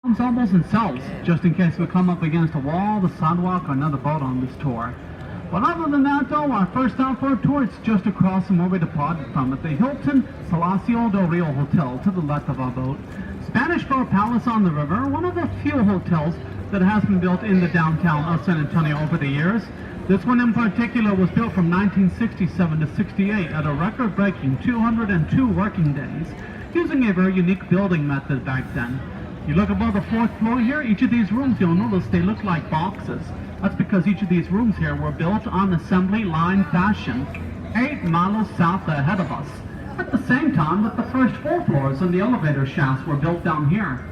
Ensembles and cells, just in case we come up against a wall, the sidewalk, or another boat on this tour. But other than that though, our first stop for a tour is just across from where we departed from at the Hilton Palacio del Rio Hotel to the left of our boat. Spanish for a palace on the river, one of the few hotels that has been built in the downtown of San Antonio over the years. This one in particular was built from 1967 to 68 at a record-breaking 202 working days, using a very unique building method back then. You look above the fourth floor here, each of these rooms, you'll notice they look like boxes. That's because each of these rooms here were built on assembly line fashion, 8 miles south ahead of us. At the same time that the first 4 floors and the elevator shafts were built down here.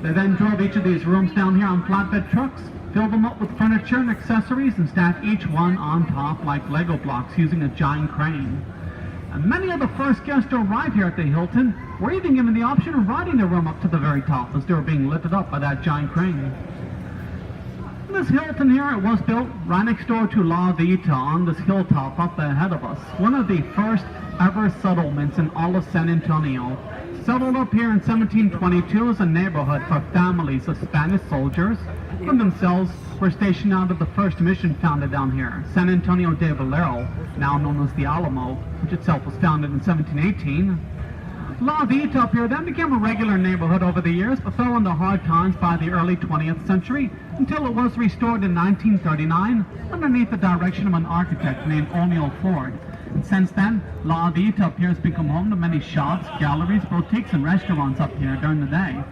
They then drove each of these rooms down here on flatbed trucks, filled them up with furniture and accessories, and stacked each one on top like Lego blocks using a giant crane. And many of the first guests to arrive here at the Hilton were even given the option of riding their room up to the very top as they were being lifted up by that giant crane. This Hilton here, it was built right next door to La Vita on this hilltop up ahead of us. One of the first ever settlements in all of San Antonio. Settled up here in 1722 as a neighborhood for families of Spanish soldiers who themselves were stationed out of the first mission founded down here, San Antonio de Valero, now known as the Alamo, which itself was founded in 1718. La Vita up here then became a regular neighborhood over the years, but fell into hard times by the early 20th century until it was restored in 1939 underneath the direction of an architect named O'Neill Ford. And since then, La Vita up here has become home to many shops, galleries, boutiques, and restaurants up here during the day,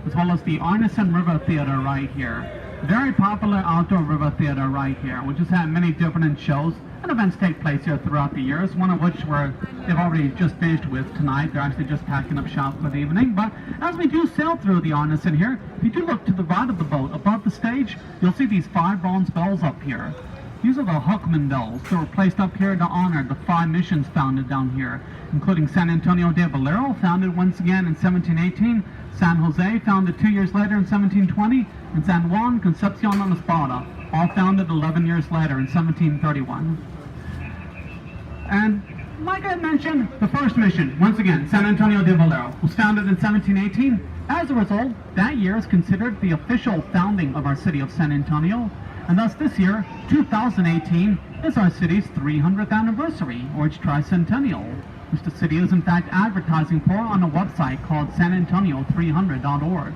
as well as the Arneson River Theater right here. Very popular outdoor river theater right here, which has had many different shows and events take place here throughout the years, one of which they've already just finished with tonight. They're actually just packing up shop for the evening. But as we do sail through the Arneson here, if you do look to the right of the boat, above the stage, you'll see these 5 bronze bells up here. These are the Huckman bells that were placed up here to honor the 5 missions founded down here, including San Antonio de Valero, founded once again in 1718, San Jose, founded 2 years later in 1720, and San Juan Concepcion on Espada, all founded 11 years later in 1731. And like I mentioned, the first mission, once again, San Antonio de Valero, was founded in 1718. As a result, that year is considered the official founding of our city of San Antonio, and thus this year, 2018, is our city's 300th anniversary, or its tricentennial, which the city is in fact advertising for on a website called sanantonio300.org.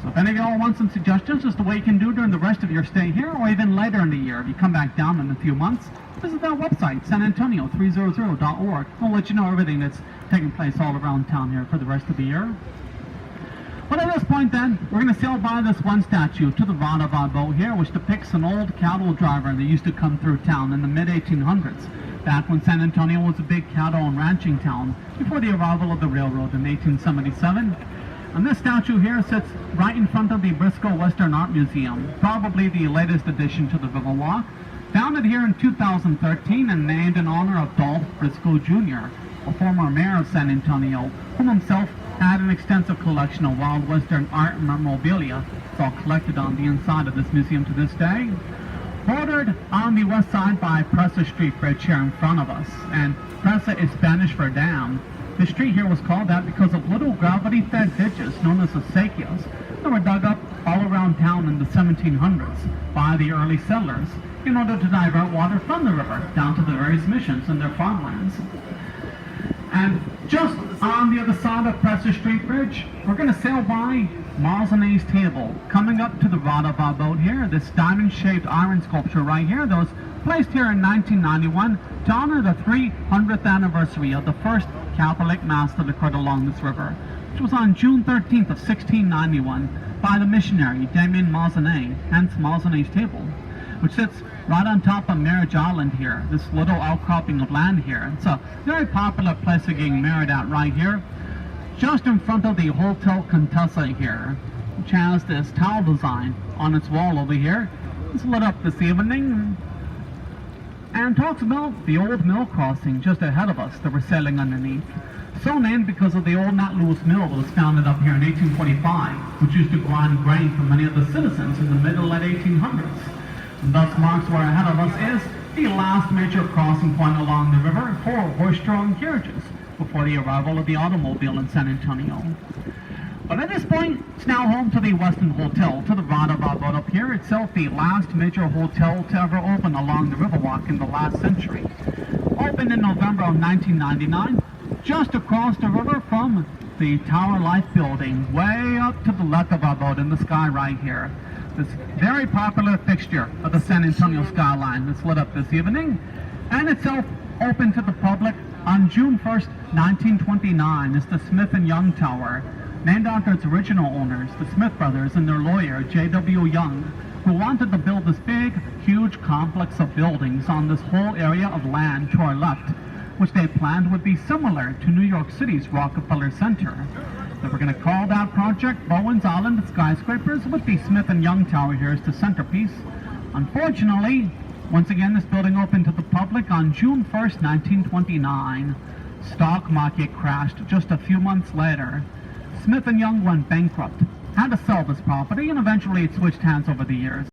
So if any of y'all want some suggestions as to what you can do during the rest of your stay here, or even later in the year, if you come back down in a few months, visit that website, sanantonio300.org. We'll let you know everything that's taking place all around town here for the rest of the year. But at this point then, we're going to sail by this one statue to the right of our boat here, which depicts an old cattle driver that used to come through town in the mid-1800s, back when San Antonio was a big cattle and ranching town, before the arrival of the railroad in 1877. And this statue here sits right in front of the Briscoe Western Art Museum, probably the latest addition to the Riverwalk, founded here in 2013 and named in honor of Dolph Briscoe Jr., a former mayor of San Antonio, whom himself had an extensive collection of Wild Western art and memorabilia. It's all collected on the inside of this museum to this day. Bordered on the west side by Presa Street Bridge here in front of us, and Presa is Spanish for dam. The street here was called that because of little gravity-fed ditches known as acequias that were dug up all around town in the 1700s by the early settlers in order to divert water from the river down to the various missions and their farmlands. And just on the other side of Presa Street Bridge, we're going to sail by Marzanese Table. Coming up to the right of our boat here, this diamond-shaped iron sculpture right here that was placed here in 1991 to honor the 300th anniversary of the first Catholic Mass that occurred along this river, which was on June 13th of 1691 by the missionary Damien Marzanez, hence Marzanese Table, which sits right on top of Marriage Island here, this little outcropping of land here. It's a very popular place for getting married at right here, just in front of the Hotel Contessa here, which has this tile design on its wall over here. It's lit up this evening and talks about the old mill crossing just ahead of us that we're sailing underneath. So named because of the old Nat Lewis Mill that was founded up here in 1845, which used to grind grain for many of the citizens in the mid to late 1800s. And thus marks where ahead of us is the last major crossing point along the river for horse-drawn carriages before the arrival of the automobile in San Antonio. But at this point, it's now home to the Westin Hotel, to the right of our boat up here, itself the last major hotel to ever open along the Riverwalk in the last century. Opened in November of 1999, just across the river from the Tower Life building, way up to the left of our boat in the sky right here. This very popular fixture of the San Antonio skyline that's lit up this evening, and itself open to the public on June 1st, 1929, is the Smith & Young Tower, named after its original owners, the Smith brothers and their lawyer, J.W. Young, who wanted to build this big, huge complex of buildings on this whole area of land to our left, which they planned would be similar to New York City's Rockefeller Center. They were going to call that project Bowen's Island Skyscrapers, with the Smith & Young Tower here as the centerpiece. Unfortunately, once again, this building opened to the public on June 1st, 1929. Stock market crashed just a few months later. Smith & Young went bankrupt, had to sell this property, and eventually it switched hands over the years.